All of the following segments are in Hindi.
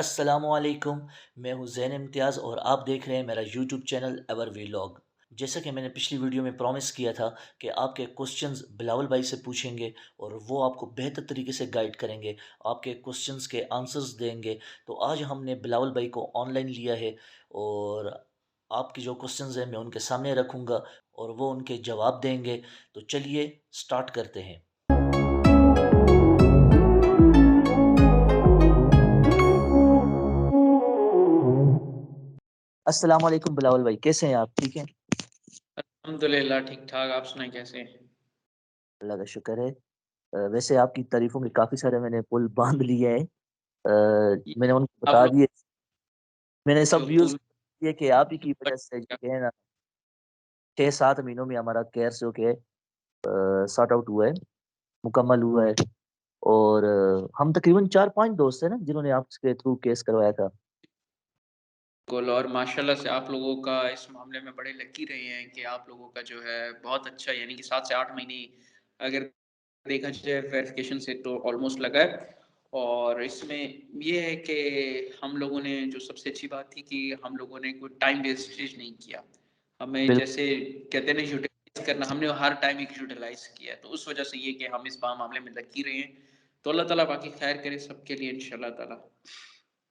अस्सलामुअलैकुम। मैं हूँ ज़ैन इम्तियाज़ और आप देख रहे हैं मेरा यूट्यूब चैनल एवर वीलॉग। जैसा कि मैंने पिछली वीडियो में प्रॉमिस किया था कि आपके क्वेश्चंस बिलावल भाई से पूछेंगे और वो आपको बेहतर तरीके से गाइड करेंगे, आपके क्वेश्चंस के आंसर्स देंगे। तो आज हमने बिलावल भाई को ऑनलाइन लिया है और आपके जो क्वेश्चंस हैं मैं उनके सामने रखूँगा और वो उनके जवाब देंगे। तो चलिए स्टार्ट करते हैं। अस्सलाम वालेकुम बिलावल भाई, कैसे हैं आप? ठीक हैं? अल्हम्दुलिल्लाह ठीक-ठाक, आप सुनाएँ कैसे हैं? अल्लाह का शुक्र है। वैसे आपकी तारीफ़ों के काफ़ी सारे मैंने पुल बाँध लिए हैं। ये मैंने उनको आप बता लोग दिए, मैंने सब जो व्यूज़ पुल ये कि आप ही की वज़ह से जो है ना 6-7 महीनों में हमारा केस जो कि सॉर्ट आउट हुआ है, मुकम्मल हुआ है और हम तकरीबन 4-5 दोस्त हैं ना जिन्होंने आपके थ्रू केस करवाया था। बिल्कुल और माशाल्लाह से आप लोगों का इस मामले में बड़े लकी रहे हैं कि आप लोगों का जो है बहुत अच्छा यानी कि 7 से 8 महीने अगर देखा जाए वेरिफ़िकेशन से तो ऑलमोस्ट लगा है। और इसमें ये है कि हम लोगों ने जो सबसे अच्छी बात थी कि हम लोगों ने कोई टाइम वेस्टेज नहीं किया। हमें बिल जैसे कहते हैं ना यूटिलाइज़ करना, हमने हर टाइम एक यूटिलाइज़ किया है। तो उस वज़ह से ये कि हम इस मामले में लकी रहे हैं। तो अल्लाह ताला बाकी खैर करे सबके लिए इंशाअल्लाह ताला।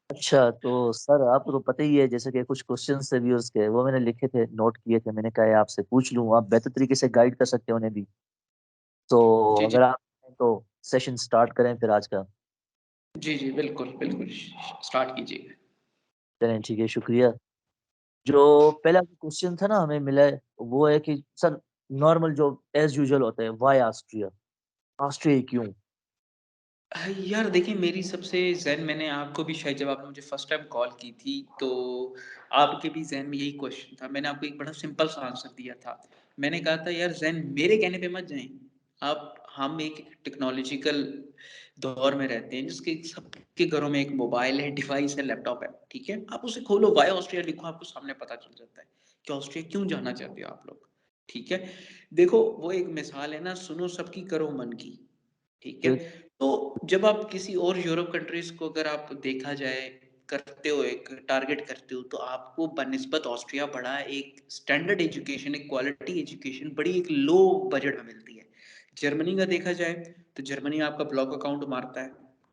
अच्छा, तो सर आपको तो पता ही है जैसे कि कुछ क्वेश्चन्स थे व्यूअर्स के, वो मैंने लिखे थे, नोट किए थे। मैंने कहा ये आपसे पूछ लूँ, आप बेहतर तरीके से गाइड कर सकते हैं उन्हें भी। तो जी, जी। अगर आप चाहें तो सेशन स्टार्ट करें फिर आज का। जी, जी, बिल्कुल, बिल्कुल स्टार्ट कीजिए। चलें ठीक है, शुक्रिया। जो पहला क्वेश्चन था ना हमें मिला है, वो है कि सर नॉर्मल जो एज़ यूजुअल होता है, व्हाई ऑस्ट्रिया? ऑस्ट्रिया क्यों? यार देखिए मेरी सबसे ज़हन मैंने आपको भी शायद जब आपने मुझे फर्स्ट टाइम कॉल की थी, तो आपके भी ज़हन में यही क्वेश्चन था। मैंने आपको एक बड़ा सिंपल सा आंसर दिया था। मैंने कहा था यार ज़हन मेरे कहने पे मत जाएँ। आप हम एक टेक्नोलॉजिकल दौर में रहते हैं जिसके सबके घरों में एक मोबाइल है, डिवाइस है, लैपटॉप है, ठीक है? आप उसे खोलो व्हाई ऑस्ट्रिया लिखो आपको सामने पता चल जाता है कि ऑस्ट्रिया क्यों जाना चाहते हो आप लोग, ठीक है? देखो वो एक मिसाल है ना सुनो सबकी करो मन की, ठीक है? बिल तो जब आप किसी और यूरोप कंट्रीज़ को अगर आप देखा जाए, करते हो एक टारगेट करते हो, तो आपको बनिस्बत ऑस्ट्रिया बड़ा एक स्टैंडर्ड एजुकेशन, एक क्वालिटी एजुकेशन बड़ी एक लो बजट में मिलती है। जर्मनी का देखा जाए, तो जर्मनी आपका ब्लॉक अकाउंट मारता है,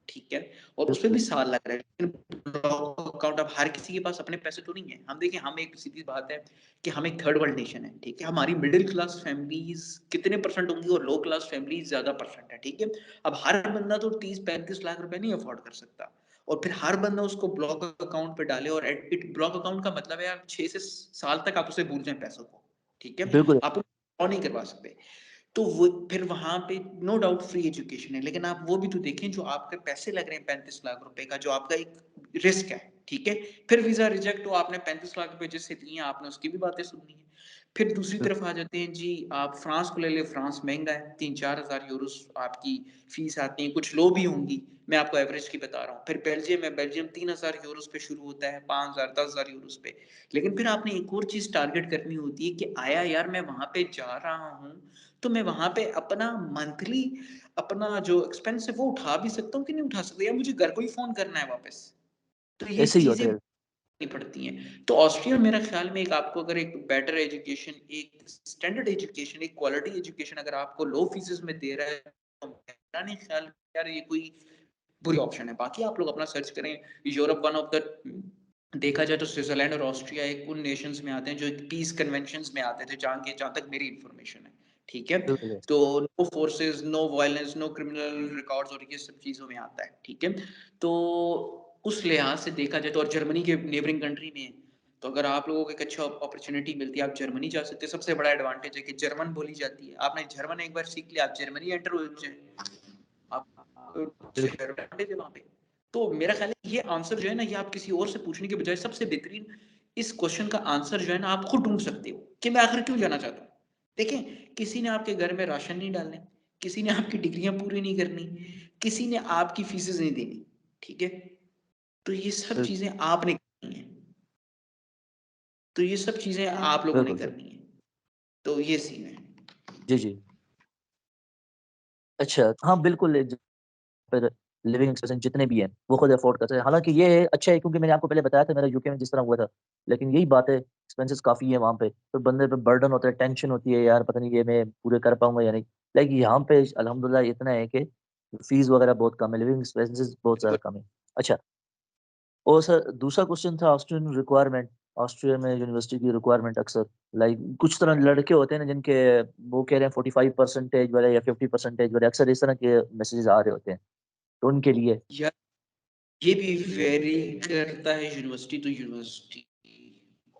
ठीक है? और उसपे बिल्कुल, भी साल लग रहा है, लेकिन ब्लॉक अकाउंट अब हर किसी के पास अपने पैसे तो नहीं है। हम देखिए हम एक सीधी बात है कि हम एक थर्ड वर्ल्ड नेशन है, ठीक है? हमारी मिडल क्लास फैमिलीज़ कितने परसेंट होंगी और लो क्लास फैमिलीज़ ज़्यादा परसेंट है, ठीक है? अब हर बंदा तो 30-35 लाख रुपए नहीं अफ़ोर्ड कर सकता और फिर हर बंदा उसको ब्लॉक अकाउंट पे डाले और एट इट ब्लॉक अकाउंट का मतलब है आप 6 से साल तक आप उसे भूल जाएँ पैसों को, ठीक है? बिल्कुल, आप ड्रॉ नहीं करवा सकते। तो वो फिर वहाँ पे नो डाउट फ्री एजुकेशन है, लेकिन आप वो भी तो देखें जो आपके पैसे लग रहे हैं 35 लाख रुपए का जो आपका एक रिस्क है, ठीक है? फिर वीज़ा रिजेक्ट हो आपने 35 लाख रुपए जिससे दिए हैं आपने उसकी भी बातें सुननी है। फिर दूसरी बिल तरफ आ जाते हैं जी आप फ्रांस को ले लें, फ्रांस महँगा है, 3-4 हज़ार यूरोज़ आपकी फ़ीस आती है, कुछ लो भी होंगी, मैं आपको एवरेज की बता रहा हूँ। फिर बेल्जियम है, बेल्जियम 3,000 यूरोज़ पे शुरू होता है, 5,000 10,000 यूरोज़ पे। लेकिन फिर आपने एक और चीज़ टारगेट करनी होती है कि आया यार मैं वहाँ पे जा रहा हूँ, तो मैं वहाँ पे अपना मंथली अपना जो एक्सपेंस है वो उठा भी सकता हूँ कि नहीं उठा सकता? या मुझे घर को ही फ़ोन करना है वापस? तो ये ऐसे ही होता चीज़ें है। करनी पड़ती हैं। तो ऑस्ट्रिया मेरा ख़्याल में एक आपको अगर एक बेटर एजुकेशन, एक स्टैंडर्ड एजुकेशन, एक क्वालिटी एजुकेशन अगर आपको लो फीसेज़ में दे रहा है, तो मेरा नहीं ख़्याल यार ये कोई बुरी ऑप्शन है। बाकी आप लोग अपना सर्च करें, यूरोप वन ऑफ द देखा जाए तो स्विट्ज़रलैंड और ऑस्ट्रिया एक उन नेशंस में आते हैं जो एक पीस कन्वेंशंस में आते थे जहाँ तक मेरी इन्फॉर्मेशन है, ठीक है? बिल्कुल, तो no forces, no violence, no criminal records और ये सब चीज़ों में आता है, ठीक है? तो उस लिहाज से देखा जाए तो और जर्मनी के नेबरिंग कंट्री में है, तो अगर आप लोगों को एक अच्छा अपॉर्च्युनिटी मिलती है, आप जर्मनी जा सकते हैं। सबसे बड़ा एडवांटेज है कि जर्मन बोली जाती है। आपने जर्मन एक बार सीख लिया, आप जर्मनी एंटर हो जाए, आप बिल्कुल, एडवांटेज है वहाँ पे। तो मेरा ख़्याल है ये आंसर जो है ना, ये आप किसी और से पूछने के बजाय सबसे बेहतरीन इस क्वेश्चन का आंसर जो है ना, आप खुद ढूँढ सकते हो कि मैं आखिर क्यों जाना चाहता हूँ। देखें, किसी ने आपके घर में राशन नहीं डालने, किसी ने आपकी डिग्रियाँ पूरी नहीं करनी, किसी ने आपकी फीसेज़ नहीं देनी, ठीक है? तो ये सब बिल चीज़ें आपने करनी है। तो ये सब चीज़ें आप लोगों ने बिल्कुल, करनी है। तो ये सीन है। जी, जी। अच्छा, हाँ, बिल्कुल ज पर लिविंग एक्सपेंसेस जितने भी हैं, वो खुद अफ़ोर्ड कर सकते हैं। हालाँकि ये है अच्छा है क्योंकि मैंने आपको पहले बताया था मेरा यूके में जिस तरह हुआ था। लेकिन यही बात है एक्सपेंसेस काफ़ी है वहाँ पे, तो बंदे पे बर्डन होता है, टेंशन होती है यार पता नहीं ये मैं पूरे कर पाऊँगा या नहीं। लाइक यहाँ पे अल्हम्दुलिल्लाह इतना है कि फीस वगैरह बहुत कम है, लिविंग एक्सपेंसेस बहुत ज़्यादा कम है। अच्छा और सर दूसरा क्वेश्चन था ऑस्ट्रियन रिक्वायरमेंट, ऑस्ट्रिया में यूनिवर्सिटी की रिक्वायरमेंट अक्सर लाइक कुछ तरह लड़के होते हैं ना जिनके वो कह रहे हैं 45 परसेंटेज वाले या 50 परसेंटेज वाले अक्सर इस तरह के मैसेजेस आ रहे होते हैं। तो उनके लिए या ये भी वेरी करता है यूनिवर्सिटी टू यूनिवर्सिटी,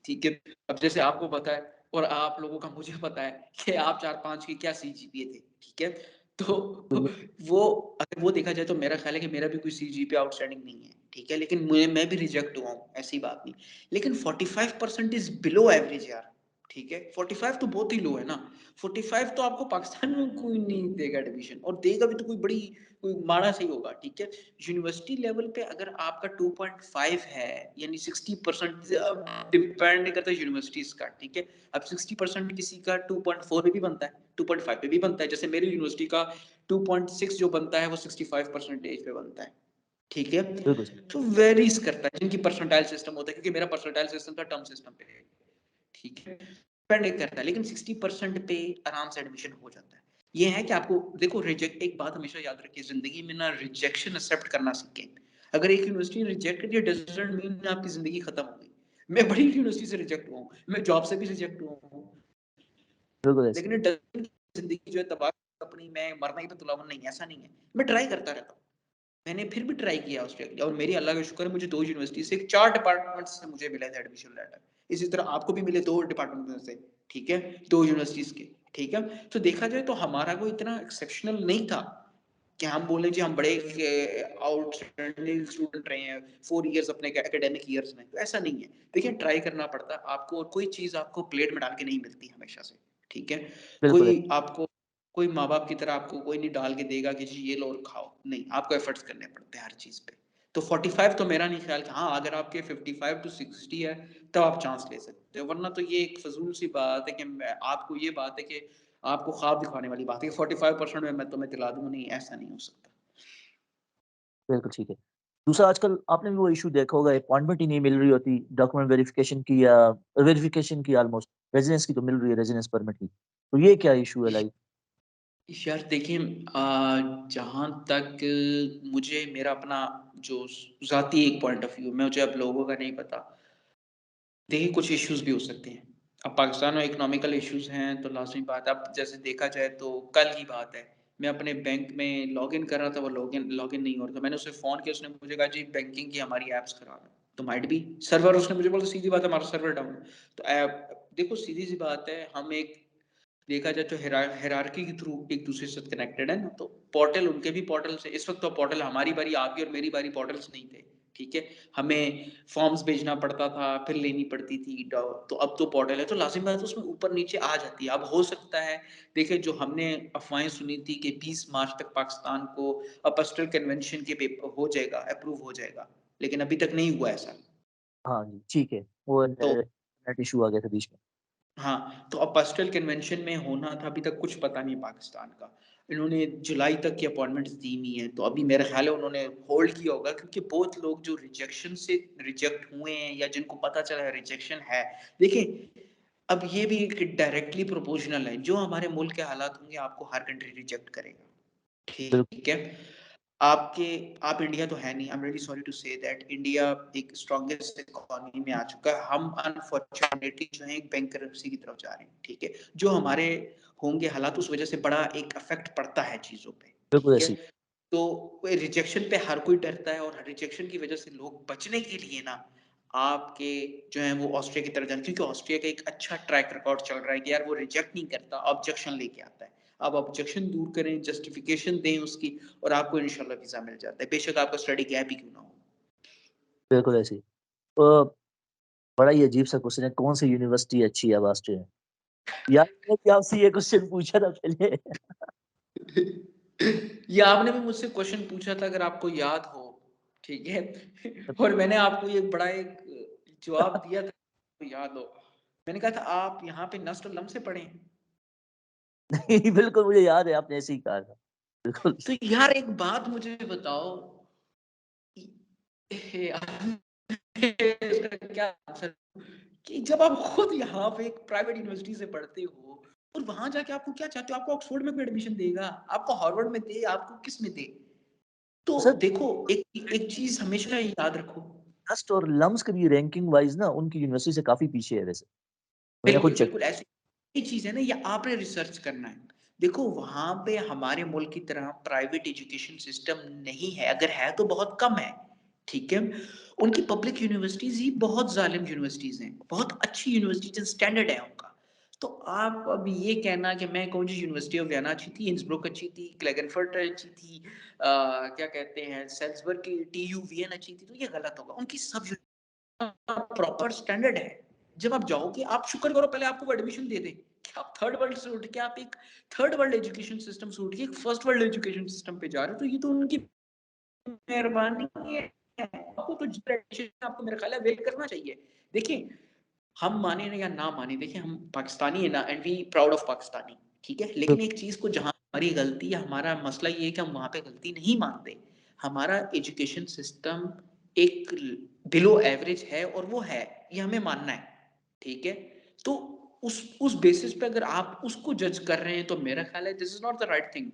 ठीक है? अब जैसे आपको पता है और आप लोगों का मुझे पता है कि आप 4-5 के क्या सीजीपीए थे, ठीक है? तो बिल्कुल, वो अगर वो देखा जाए तो मेरा ख़्याल है कि मेरा भी कोई सीजीपीए आउटस्टैंडिंग नहीं है, ठीक है? लेकिन मैं भी रिजेक्ट हुआ हूँ, ऐसी बात नहीं। लेकिन 45% इज़ बिलो एवरेज यार, ठीक है? 45 तो बहुत ही लो है ना। 45 तो आपको पाकिस्तान में कोई नहीं देगा एडमिशन, और देगा भी तो कोई माड़ा सा ही होगा, ठीक है? यूनिवर्सिटी लेवल पे अगर आपका 2.5 है, यानी 60% डिपेंड करता है यूनिवर्सिटीज़ का, ठीक है? अब 60% किसी का 2.4 पे भी बनता है, 2.5 पे भी बनता है। जैसे मेरी यूनिवर्सिटी का 2.6 जो बनता है वो 65 परसेंटेज पे बनता है, ठीक है? बिल्कुल सर, तो वेरीज़ करता है जिनकी परसेंटाइल सिस्टम होता है, क्योंकि मेरा परसेंटाइल सिस्टम था टर्म सिस्टम पे, ठीक है? डिपेंड करता है, लेकिन 60% पे आराम से एडमिशन हो जाता है। ये है कि आपको देखो, रिजेक्ट एक बात हमेशा याद रखिए ज़िंदगी में ना, रिजेक्शन एक्सेप्ट करना सीखें। अगर एक यूनिवर्सिटी ने रिजेक्ट कर दिया डज़न्ट मीन आपकी ज़िंदगी खत्म हो गई। मैं बड़ी यूनिवर्सिटी से रिजेक्ट हुआ हूँ, मैं जॉब से भी रिजेक्ट हुआ हूँ, बिल्कुल ऐसे लेकिन ही। ये डज़न्ट मीन ज़िंदगी जो है तबाह अपनी मैं मरना ही पे तुला नहीं, ऐसा नहीं है। मैं ट्राई करता रहता हूँ। मैंने फिर भी ट्राई किया ऑस्ट्रेलिया के लिए, और मेरी अल्लाह का शुक्र है मुझे 2 यूनिवर्सिटी से 4 डिपार्टमेंट से मुझे मिले थे एडमिशन लेटर। इसी तरह आपको भी मिले 2 डिपार्टमेंट में से, ठीक है? 2 यूनिवर्सिटीज़ के, ठीक है? तो देखा जाए तो हमारा कोई इतना एक्सेप्शनल नहीं था कि हम बोले जी हम बड़े आउटस्टैंडिंग स्टूडेंट रहे हैं 4 इयर्स अपने एकेडमिक ईयर्स में, तो ऐसा नहीं है। देखिए ट्राई करना पड़ता है आपको, और कोई चीज़ आपको प्लेट में डाल के नहीं मिलती हमेशा से, ठीक है? बिल्कुल, कोई आपको कोई माँ-बाप की तरह आपको कोई नहीं डाल के देगा कि जी ये लो और खाओ, नहीं, आपको एफर्ट्स करने पड़ते हैं हर चीज़ पे। तो 45 तो मेरा नहीं ख़्याल कि हाँ, अगर आपके 55 टू 60 है, तब आप चांस ले सकते हो, वरना तो ये एक फ़िज़ूल-सी बात है कि मैं आपको ये बात है कि आपको ख्वाब दिखाने वाली बात है कि 45% में मैं तुम्हें दिला दूँ, नहीं, ऐसा नहीं हो सकता। बिल्कुल ठीक है। दूसरा आजकल आपने भी वो इश्यू देखा होगा अपॉइंटमेंट ही नहीं मिल रही होती, डॉक्यूमेंट वेरिफिकेशन की या वेरिफिकेशन की ऑलमोस्ट, रेज़िडेंस की तो मिल रही है, रेज़िडेंस परमिट की। तो ये क्या इश्यू है लाइक? यार देखिए, जहाँ तक मुझे मेरा अपना जो ज़ाती एक पॉइंट ऑफ व्यू, मुझे अब लोगों का नहीं पता। देखिए, कुछ इश्यूज़ भी हो सकते हैं। अब पाकिस्तान में इकोनॉमिकल इश्यूज़ हैं, तो लाज़मी बात है, अब जैसे देखा जाए तो कल की बात है, मैं अपने बैंक में लॉगिन कर रहा था, वो लॉगिन लॉगिन नहीं हो रहा था। मैंने उसे फ़ोन किया, उसने मुझे कहा, "जी, बैंकिंग की हमारी ऐप्स खराब है।" तो माइट बी सर्वर, उसने मुझे बोला, सीधी बात है, हमारा सर्वर डाउन है। तो ऐप देखो, सीधी-सी बात है, हम एक देखा जाए तो हायरार्की के थ्रू एक-दूसरे से कनेक्टेड है ना, तो पोर्टल उनके भी पोर्टल से, इस वक़्त तो पोर्टल हमारी बारी, आपकी और मेरी बारी पोर्टल्स नहीं थे, ठीक है? हमें फॉर्म्स भेजना पड़ता था, फिर लेनी पड़ती थी तो अब तो पोर्टल है, तो लाज़िम बात है उसमें ऊपर-नीचे आ जाती है। अब हो सकता है, देखिए जो हमने अफ़वाहें सुनी थी कि 20 मार्च तक पाकिस्तान को अपस्टल कन्वेंशन के हो जाएगा, अप्रूव हो जाएगा, लेकिन अभी तक नहीं हुआ ऐसा। हाँ जी, ठीक है। वो तो नेट इश्यू आ गया था बीच में। हाँ, तो अपस्टल कन्वेंशन में होना था, अभी तक कुछ पता नहीं पाकिस्तान का। इन्होंने जुलाई तक की अपॉइंटमेंट्स दी हुई हैं, तो अभी मेरा ख़्याल है उन्होंने होल्ड किया होगा, क्योंकि बहुत लोग जो रिजेक्शन से रिजेक्ट हुए हैं या जिनको पता चला है रिजेक्शन है, देखिए अब ये भी एक डायरेक्टली प्रोपोर्शनल है, जो हमारे मुल्क के हालात होंगे आपको हर कंट्री रिजेक्ट करेगा, बिल्कुल, ठीक है? आपके आप इंडिया तो है नहीं, I am really sorry to say that India एक स्ट्रॉन्गेस्ट इकोनॉमी में आ चुका है। हम अनफॉर्चुनेटली जो है एक बैंकरप्सी की तरफ जा रहे हैं, ठीक है? जो हमारे होंगे हालात, उस वज़ह से बड़ा एक इफ़ेक्ट पड़ता है चीज़ों पे, बिल्कुल ठीक है? ऐसे ही। तो रिजेक्शन पे हर कोई डरता है, और रिजेक्शन की वज़ह से लोग बचने के लिए ना, आपके जो है वो ऑस्ट्रिया की तरफ जाना, क्योंकि ऑस्ट्रिया का एक अच्छा ट्रैक रिकॉर्ड चल रहा है कि यार वो रिजेक्ट नहीं करता, ऑब्जेक्शन लेके आता है। आप ऑब्जेक्शन दूर करें, जस्टिफिकेशन दें उसकी, और आपको इंशाल्लाह वीज़ा मिल जाता है, बेशक आपका स्टडी गैप ही क्यों ना हो। बिल्कुल ऐसे ही। तो बड़ा ही अजीब-सा क्वेश्चन है, कौन-सी यूनिवर्सिटी अच्छी है अब ऑस्ट्रिया में? यार मैंने भी आपसे ये क्वेश्चन पूछा था पहले। ये आपने भी मुझसे क्वेश्चन पूछा था, अगर आपको याद हो, ठीक है? और मैंने आपको ये बड़ा एक जवाब दिया था, आपको याद हो। मैंने कहा था आप यहाँ पे नस्ल लम से पढ़े हैं। नहीं, बिल्कुल मुझे याद है आपने ऐसे ही कहा था। बिल्कुल। तो यार एक बात मुझे बताओ, इसका क्या आंसर कि जब आप खुद यहाँ पे एक प्राइवेट यूनिवर्सिटी से पढ़ते हो और वहाँ जाके आपको क्या चाहते हो? आपको ऑक्सफोर्ड में कोई एडमिशन देगा? आपको हार्वर्ड में दे, आपको किस में दे? तो सर देखो एक एक चीज़ हमेशा याद रखो। ट्रस्ट और लम्स की भी रैंकिंग वाइज ना उनकी यूनिवर्सिटी से काफ़ी पीछे है वैसे। मैंने खुद बिल्कुल, चेक बिल्कुल ऐसी ही चीज़ है ना, ये आपने रिसर्च करना है। देखो वहाँ पे हमारे मुल्क की तरह प्राइवेट एजुकेशन सिस्टम नहीं है, अगर है तो बहुत कम है, ठीक है? उनकी पब्लिक यूनिवर्सिटीज़ ही बहुत ज़ालिम यूनिवर्सिटीज़ हैं, बहुत अच्छी यूनिवर्सिटीज़ स्टैंडर्ड है उनका। तो आप अब ये कहना कि मैं कहूँ जी यूनिवर्सिटी ऑफ वियना अच्छी थी, इंसब्रुक अच्छी थी, क्लेगनफर्ट अच्छी थी, क्या कहते हैं सेल्ज़बर्ग की टीयू वियन अच्छी थी, तो ये गलत होगा। उनकी सब प्रॉपर स्टैंडर्ड है। जब आप जाओगे आप शुक्र करो पहले आपको वो एडमिशन दे दें कि आप थर्ड वर्ल्ड से उठ के आप एक थर्ड वर्ल्ड एजुकेशन सिस्टम से उठ के एक फर्स्ट वर्ल्ड एजुकेशन सिस्टम पे जा रहे हो, तो ये तो उनकी मेहरबानी है। आपको तो आपको मेरा ख्याल है वेट करना चाहिए। देखिए हम माने ना या ना माने, देखिए हम पाकिस्तानी है ना, and we proud of Pakistani, ठीक है? लेकिन एक चीज़ को जहाँ हमारी गलती है, हमारा मसला ये है कि हम वहाँ पे गलती नहीं मानते। हमारा एजुकेशन सिस्टम एक बिलो एवरेज है और वो है, ये हमें मानना है, ठीक है? तो उस बेसिस पे अगर आप उसको जज कर रहे हैं तो मेरा ख्याल है this is not the right thing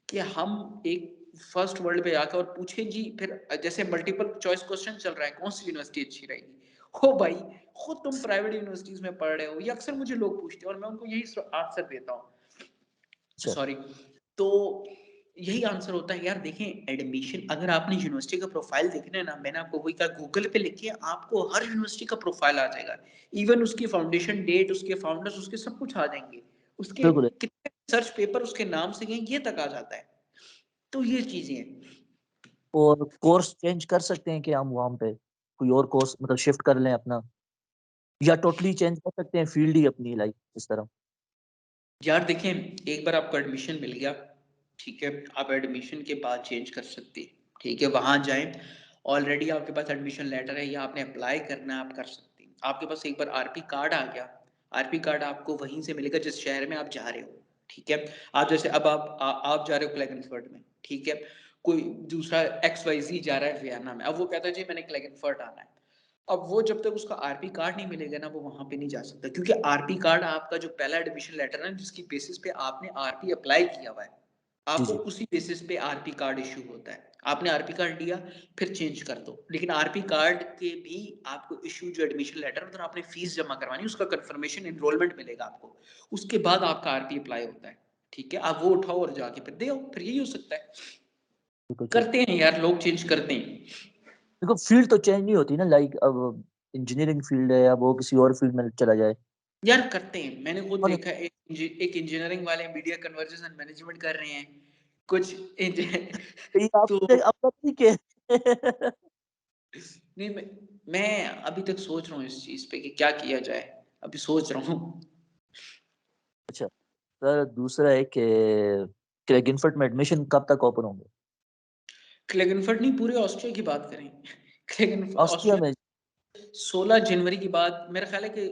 कि हम एक फर्स्ट वर्ल्ड पे आके और पूछे जी फिर जैसे मल्टीपल चॉइस क्वेश्चन चल रहा है, कौन सी यूनिवर्सिटी अच्छी रहेगी? हो भाई, खुद तुम प्राइवेट यूनिवर्सिटीज़ में पढ़ रहे हो, ये अक्सर मुझे लोग पूछते हैं और मैं उनको यही आंसर देता हूँ। अच्छा, सॉरी। तो यही आंसर होता है यार, देखें एडमिशन अगर आपने यूनिवर्सिटी का प्रोफाइल देखना है ना, मैंने आपको वही कहा गूगल पे लिखिए, आपको हर यूनिवर्सिटी का प्रोफाइल आ जाएगा। इवन उसकी फाउंडेशन डेट, उसके फाउंडर्स, उसके सब कुछ आ जाएँगे। उसके बिल्कुल है। कितने रिसर्च पेपर उसके नाम से गए, ये तक आ जाता है। तो ये चीज़ें हैं। और कोर्स चेंज कर सकते हैं क्या हम वहाँ पे? कोई और कोर्स मतलब शिफ्ट कर लें अपना या टोटली चेंज कर सकते हैं फील्ड ही अपनी लाइक इस तरह? यार देखें, एक बार आपको एडमिशन मिल गया, ठीक है? आप एडमिशन के बाद चेंज कर सकते हैं, ठीक है? वहाँ जाएँ, ऑलरेडी आपके पास एडमिशन लेटर है या आपने अप्लाई करना है, आप कर सकते हैं। आपके पास एक बार आरपी कार्ड आ गया, आरपी कार्ड आपको वहीं से मिलेगा जिस शहर में आप जा रहे हो, ठीक है? आप जैसे अब आप जा रहे हो क्लेगनफर्ट में, ठीक है? कोई दूसरा एक्स वाई ज़ेड जा रहा है वियना में, अब वो कहता है जी मैंने क्लेगनफर्ट आना है। अब वो जब तक उसका आरपी कार्ड नहीं मिलेगा ना, वो वहाँ पे नहीं जा सकता, क्योंकि आरपी कार्ड आपका जो पहला एडमिशन लेटर है ना, जिसकी बेसिस पे आपने आरपी अप्लाई किया हुआ है, जी, आपको जी। उसी बेसिस पे आरपी कार्ड इश्यू होता है। आपने आरपी कार्ड लिया, फिर चेंज कर दो। लेकिन आरपी कार्ड के भी आपको इश्यू जो एडमिशन लेटर है, आपने फीस जमा करवानी है, उसका कंफर्मेशन एनरोलमेंट मिलेगा आपको। उसके बाद आपका आरपी अप्लाई होता है, ठीक है? आप वो उठाओ और जाके फिर दे आओ, फिर यही हो सकता है। बिल्कुल सही। करते हैं यार, लोग चेंज करते हैं। देखो फील्ड तो चेंज नहीं होती ना लाइक अब इंजीनियरिंग फील्ड है, अब वो किसी और फील्ड में चला जाए। यार करते हैं, मैंने खुद और देखा है एक इंजीनियरिंग वाले मीडिया कन्वर्जन एंड मैनेजमेंट कर रहे हैं, कुछ ये तो आपने आपका ठीक है। नहीं मैं अभी तक सोच रहा हूँ इस चीज़ पे कि क्या किया जाए, अभी सोच रहा हूँ। अच्छा, सर दूसरा है कि क्रेगिनफर्ट में एडमिशन कब तक ओपन होंगे? क्लेगनफर्ट नहीं, पूरे ऑस्ट्रिया की बात करें। ऑस्ट्रिया ऑस्ट्रिया में 16 जनवरी के बाद मेरा ख्याल है कि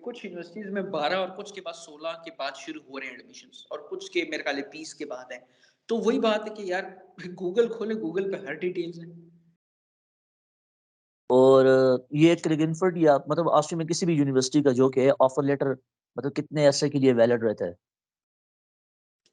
कुछ यूनिवर्सिटीज़ में 12 और कुछ के बाद 16 के बाद शुरू हो रहे हैं एडमिशन्स, और कुछ के मेरे ख्याल है 20 के बाद है। तो वही बात है कि यार गूगल खोले, गूगल पे हर डिटेल्स है। और ये क्रेगिनफर्ट या मतलब ऑस्ट्रिया में किसी भी यूनिवर्सिटी का जो कि ऑफर लेटर मतलब कितने ऐसे के लिए वैलिड रहता है?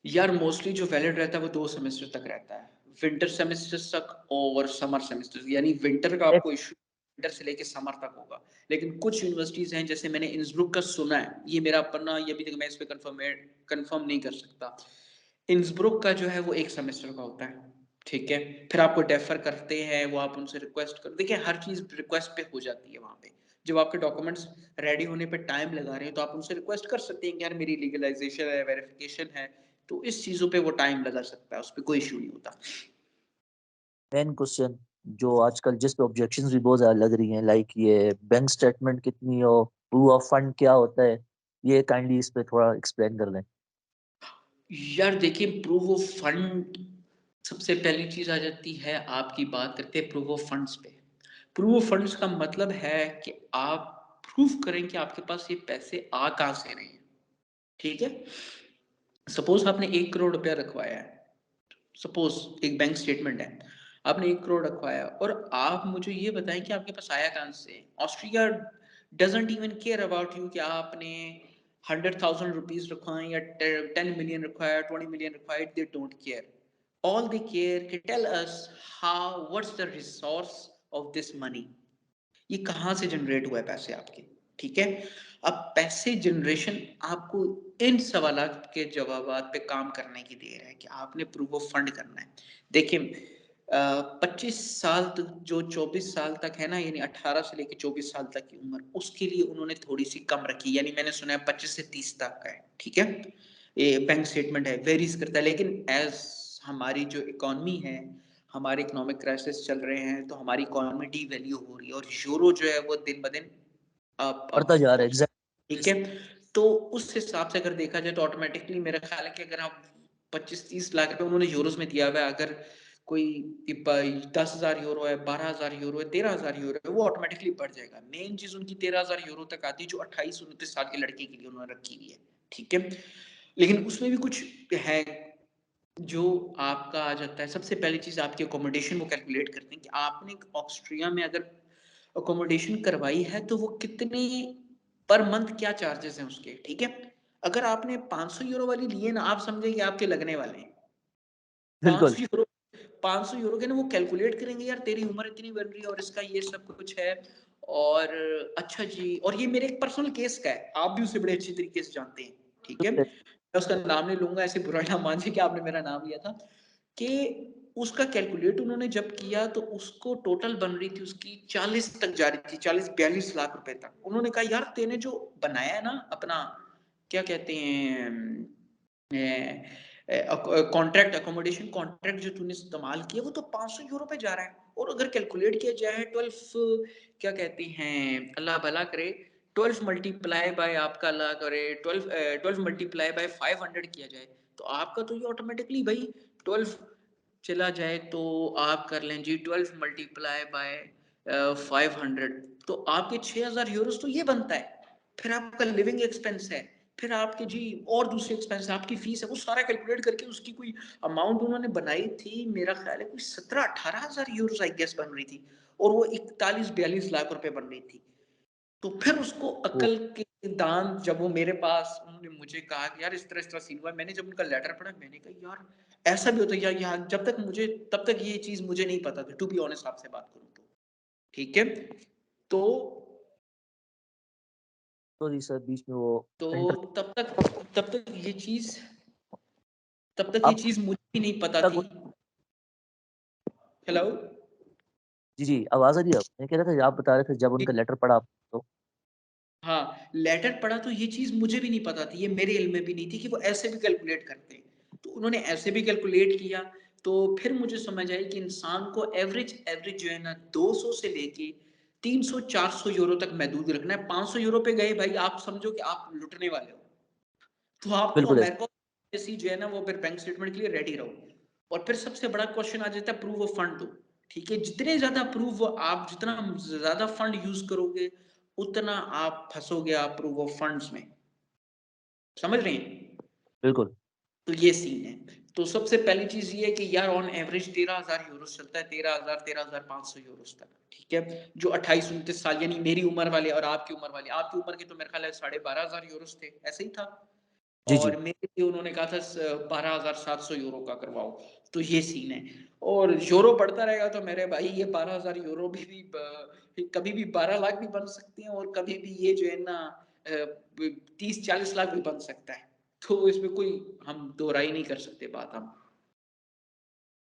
यार मोस्टली जो वैलिड रहता है वो 2 सेमेस्टर तक रहता है। विंटर सेमेस्टर्स तक और समर सेमेस्टर्स, यानी विंटर का एक आपको इश्यू विंटर से लेके समर तक होगा। लेकिन कुछ यूनिवर्सिटीज़ हैं, जैसे मैंने इंसब्रुक का सुना है, ये मेरा अपना, ये अभी तक मैं इस पे कन्फर्म नहीं कर सकता। इंसब्रुक का जो है वो 1 सेमेस्टर का होता है, ठीक है? फिर आपको डेफर करते हैं, वो आप उनसे रिक्वेस्ट कर देखिए हर चीज़ रिक्वेस्ट पे हो जाती है वहाँ पे। जब आपके डॉक्यूमेंट्स रेडी होने पे टाइम लगा रहे हैं, तो आप उनसे रिक्वेस्ट कर सकते हैं कि यार मेरी लीगलाइज़ेशन है, वेरिफिकेशन है, तो इस चीज़ों पे वो टाइम लगा सकता है, उसपे कोई इश्यू नहीं होता। मेन क्वेश्चन जो आजकल जिस पे ऑब्जेक्शंस भी बहुत ज़्यादा लग रही हैं लाइक ये बैंक स्टेटमेंट कितनी हो, प्रूफ ऑफ फंड क्या होता है? ये काइंडली इस पे थोड़ा एक्सप्लेन कर लें। यार देखिए, प्रूफ ऑफ फंड सबसे पहली चीज़ आ जाती है, आपकी बात करते हैं प्रूफ ऑफ फंड्स पे। प्रूफ ऑफ फंड्स का मतलब है कि आप प्रूफ करें कि आपके पास ये पैसे आ कहाँ से रहे हैं, ठीक है? सपोज़ आपने 1 करोड़ रुपया रखवाया है, सपोज़ एक बैंक स्टेटमेंट है। आपने 1 करोड़ रखवाया और आप मुझे ये बताएँ कि आपके पास आया कहाँ से? Austria doesn't even care about you कि आपने 100,000 रुपीज़ रखवाएँ या टे 10 मिलियन रखवाया, 20 मिलियन रखवाया, they don't care. All they care कि tell us how what's the resource of this money? ये कहाँ से जनरेट हुआ है पैसे आपके, ठीक है? अब पैसे जनरेशन आपको इन सवालात के जवाबात पे काम करने की देर है कि आपने प्रूफ ऑफ फंड करना है। देखिए 25 साल तक जो 24 साल तक है ना यानी 18 से लेके 24 साल तक की उम्र, उसके लिए उन्होंने थोड़ी-सी कम रखी यानी मैंने सुना है 25 से 30 तक का है, ठीक है? ये बैंक स्टेटमेंट है, वेरीज़ करता है लेकिन ऐज़ हमारी जो इकॉनमी है, हमारे इकोनॉमिक क्राइसिस चल रहे हैं, तो हमारी इकोनॉमी डीवैल्यू हो रही है और यूरो जो है वो दिन-ब-दिन अप बढ़ता अप जा रहा है, हो ठीक एग्ज़ैक्टली। है? तो उस हिसाब से अगर देखा जाए तो ऑटोमैटिकली मेरा ख़्याल है कि अगर आप 25-30 लाख रुपए उन्होंने यूरोज़ में दिया हुआ है, अगर कोई प 10,000 यूरो है, 12,000 यूरो है, 13,000 यूरो है, वो ऑटोमैटिकली बढ़ जाएगा। मेन चीज़ उनकी 13,000 यूरो तक आती है, जो 28-29 साल के लड़के के लिए उन्होंने रखी हुई है, ठीक है? लेकिन उसमें भी कुछ है जो आपका आ जाता है, सबसे पहली चीज़ आपकी अकोमोडेशन वो कैलकुलेट करते हैं कि आपने ऑस्ट्रिया में अगर अकोमोडेशन करवाई है, तो वो कितनी पर मंथ क्या चार्जेज़ हैं उसके, ठीक है? अगर आपने 500 यूरो वाली ली है ना, आप समझिए कि आपके लगने वाले हैं। बिल्कुल, 500 यूरो 500 यूरो के ना वो कैलकुलेट करेंगे यार तेरी उम्र इतनी बन रही है और इसका ये सब कुछ है और अच्छा जी और ये मेरे एक पर्सनल केस का है, आप भी उसे बड़े अच्छी तरीके से जानते हैं, ठीक है? मैं उसका नाम नहीं लूँगा ऐसे बुरा ना मानिए कि आपने मेरा नाम लिया था, कि उसका कैलकुलेट उन्होंने जब किया तो उसको टोटल बन रही थी उसकी 40 तक जा रही थी, 40-42 लाख रुपए तक। उन्होंने कहा यार तूने जो बनाया है ना अपना क्या कहते हैं कॉन्ट्रैक्ट अकोमोडेशन कॉन्ट्रैक्ट जो तूने इस्तेमाल किया वो तो 500 यूरो पे जा रहा है और अगर कैलकुलेट किया जाए 12 क्या कहते हैं अल्लाह भला करे 12 मल्टीप्लाई बाय आपका अल्लाह करे 12 मल्टीप्लाई बाय 500 किया जाए तो आपका तो ये ऑटोमेटिकली भाई 12 चला जाए तो आप कर लें जी 12 मल्टीप्लाई बाय 500 तो आपके 6,000 यूरोस तो ये बनता है फिर आपका लिविंग एक्सपेंस है फिर आपके जी और दूसरे एक्सपेंस आपकी फीस है वो सारा कैलकुलेट करके उसकी कोई अमाउंट उन्होंने बनाई थी मेरा ख्याल है कोई 17-18,000 यूरोस आई गेस बन रही थी और वो 41-42 लाख रुपए बन रही थी तो फिर उसको वो अकल के दान जब वो मेरे पास उन्होंने मुझे कहा कि यार इस तरह सीन हुआ है मैंने जब उनका लेटर पढ़ा मैंने कहा यार ऐसा भी होता है यार जब तक मुझे तब तक ये चीज मुझे नहीं पता थी टू बी ऑनेस्ट आपसे बात करूं तो ठीक है तो सॉरी सर बीच में वो तो इंटर तब तक तब तक ये चीज तब तक ये आप चीज मुझे भी नहीं पता तक थी हेलो जी, जी, आवाज़ आ रही है अब? मैं कह रहा था आप बता रहे थे जब उनका लेटर पढ़ा तो हाँ, लेटर पढ़ा तो ये चीज़ मुझे भी नहीं पता थी, ये मेरे इल्म में भी नहीं थी कि वो ऐसे भी कैलकुलेट करते हैं। तो उन्होंने ऐसे भी कैलकुलेट किया, तो फिर मुझे समझ आई कि इंसान को एवरेज एवरेज जो है ना 200 से लेके 300-400 यूरो तक महदूद रखना है। 500 यूरो पे गए भाई आप समझो कि आप लुटने वाले हो। तो आपको बिल्कुल ऐसा अमेरिका जैसी जो है ना वो फिर बैंक स्टेटमेंट के लिए रेडी रहो। और फिर सबसे बड़ा क्वेश्चन आ जाता है प्रूफ ऑफ फंड दो। ठीक है? जितने ज़्यादा प्रूफ आप जितना ज़्यादा फंड यूज़ करोगे, उतना आप फँसोगे आप प्रूफ ऑफ फंड्स में। समझ रहे हैं? बिल्कुल, तो ये सीन है। तो सबसे पहली चीज़ ये है कि यार ऑन एवरेज 13,000 यूरोज़ चलता है 13,000 13,500 यूरोज़ तक, ठीक है? जो 28-29 साल यानी मेरी उम्र वाले और आपकी उम्र वाले, आपकी उम्र के तो मेरे ख़्याल है 12,500 यूरोज़ थे, ऐसे ही था? जी, और जी। मेरे लिए उन्होंने कहा था 12,700 यूरो का करवाओ, तो ये सीन है। और यूरो बढ़ता रहेगा तो मेरे भाई ये 12,000 यूरो भी कभी भी 12 लाख भी बन सकते हैं और कभी भी ये जो है ना 30-40 लाख भी बन सकता है। तो इसमें कोई हम दो राय नहीं कर सकते बात हम।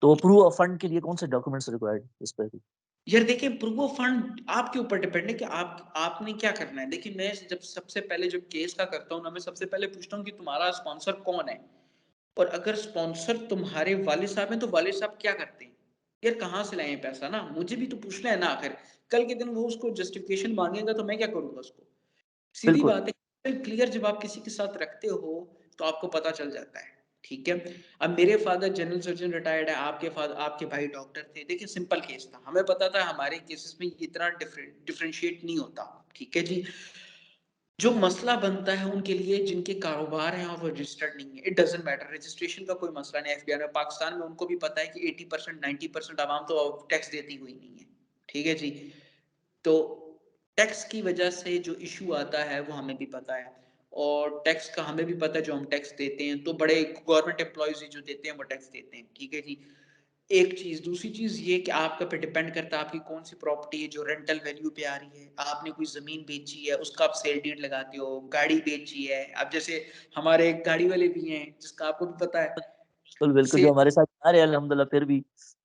तो प्रूफ ऑफ फंड के लिए कौन से डॉक्यूमेंट्स रिक्वायर्ड इस पे? यार देखिए प्रूफ ऑफ फंड आपके ऊपर डिपेंड है कि आप आपने क्या करना है। देखिए मैं जब सबसे पहले जब केस का करता हूँ ना, मैं सबसे पहले पूछता हूँ कि तुम्हारा स्पॉन्सर कौन है? और अगर स्पॉन्सर तुम्हारे वालिद साहब हैं, तो वालिद साहब क्या करते हैं? यार कहाँ से लाए हैं पैसा ना? मुझे भी तो पूछना है ना आखिर। कल के दिन वो उसको जस्टिफिकेशन माँगेगा तो मैं क्या करूँगा उसको? सीधी बिल्कुल, बात है क्लियर जब आप किसी के साथ रखते हो तो आपको पता चल जाता है ठीक है अब मेरे फादर जनरल सर्जन रिटायर्ड है आपके भाई डॉक्टर थे देखिए सिंपल केस था हमें पता था हमारे केसेस में इतना डिफरेंशिएट नहीं होता ठीक है जी जो मसला बनता है उनके लिए जिनके कारोबार हैं और वो रजिस्टर्ड नहीं है, इट डज़न्ट मैटर, रजिस्ट्रेशन का कोई मसला नहीं है एफबीआई में। पाकिस्तान में उनको भी पता है कि 80% 90% अवाम तो टैक्स देती हुई नहीं है। ठीक है जी? तो टैक्स की वजह से जो इश्यू आता है वो हमें भी पता है और टैक्स का हमें भी पता है जो हम टैक्स देते हैं, तो बड़े गवर्नमेंट एम्प्लॉइज़ जो देते हैं वो टैक्स देते हैं, ठीक है जी। एक चीज़, दूसरी चीज़ ये कि आपका पे डिपेंड करता है आपकी कौन-सी प्रॉपर्टी है जो रेंटल वैल्यू पे आ रही है। आपने कोई ज़मीन बेची है, उसका आप सेल डीड लगाते हो, गाड़ी बेची है। अब जैसे हमारे एक गाड़ी वाले भी हैं, जिसका आपको भी पता है, बिल्कुल, बिल्कुल, से जो हमारे साथ आ रहे हैं अल्हम्दुलिल्लाह फिर भी।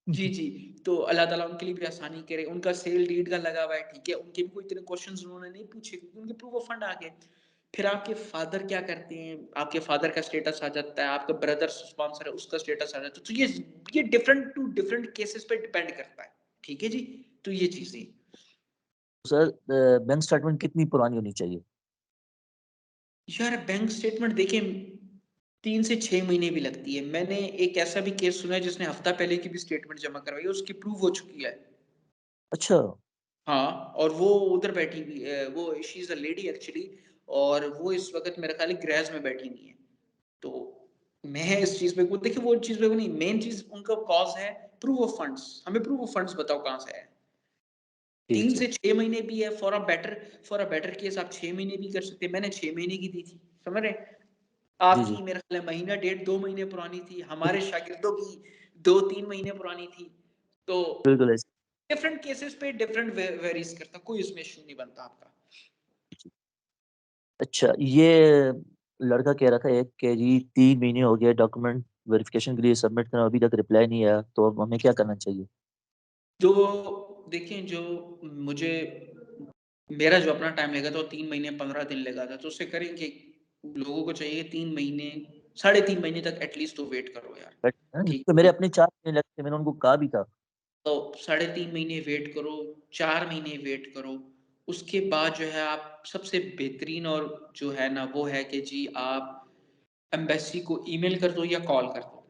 जी, जी। तो अल्लाह ताला उनके लिए भी आसानी करे। उनका सेल डीड का लगा हुआ है, ठीक है? उनके भी कोई इतने क्वेश्चन्स उन्होंने नहीं पूछे क्योंकि उनके प्रूफ ऑफ फंड आ गए। फिर आपके फादर क्या करते हैं? आपके फादर का स्टेटस आ जाता है, आपका ब्रदर स्पॉन्सर है, उसका स्टेटस आ जाता है। तो ये डिफरेंट टू डिफरेंट केसेस पे डिपेंड करता है। ठीक है जी? तो ये चीज़ें। सर बैंक स्टेटमेंट कितनी पुरानी होनी चाहिए? यार बैंक स्टेटमेंट देखिए 3 से 6 महीने भी लगती है। मैंने एक ऐसा भी केस सुना है जिसने हफ्ता पहले की भी स्टेटमेंट जमा करवाई है, उसकी प्रूव हो चुकी है। अच्छा, हाँ, और वो उधर बैठी हुई है, वो she is a lady actually और वो इस वक़्त मेरा ख़्याल है ग्रेज़ में बैठी हुई हैं। तो मैं इस चीज़ पे वो देखिए वो चीज़ पे वो नहीं, मेन चीज़ उनका कॉज़ है प्रूफ ऑफ फंड्स। हमें प्रूफ ऑफ फंड्स बताओ कहाँ से आया है? ठीक, 3 से ठीक। 6 महीने भी है फॉर अ बेटर केस आप 6 महीने भी कर सकते हैं। मैंने 6 महीने की दी थी, समझ रहे हैं? जी, जी। आपकी मेरा ख़्याल है महीना डेढ़ 2 महीने पुरानी थी, हमारे शागिर्दों की 2-3 महीने पुरानी थी। तो बिल्कुल ऐसे डिफरेंट केसेस पे डिफरेंट वेरीज़ करता है, कोई इसमें इश्यू नहीं बनता आपका। अच्छा, ये लड़का कह रहा था एक कि जी 3 महीने हो गए डॉक्यूमेंट वेरिफिकेशन के लिए सबमिट करा अभी तक रिप्लाई नहीं आया, तो अब हमें क्या करना चाहिए? जो देखिए जो मुझे मेरा जो अपना टाइम लगा था वो 3 महीने 15 दिन लगा था, तो उससे करें कि लोगों को चाहिए 3 महीने, साढ़े 3 महीने तक एटलीस्ट तो वेट करो यार, बट ठीक तो है मेरे जी? अपने 4 महीने लगे थे, मैंने उनको कहा भी था। तो साढ़े 3 महीने वेट करो, 4 महीने वेट करो, उसके बाद जो है आप सबसे बेहतरीन और जो है ना वो है कि जी आप एम्बेसी को ईमेल कर दो या कॉल कर दो।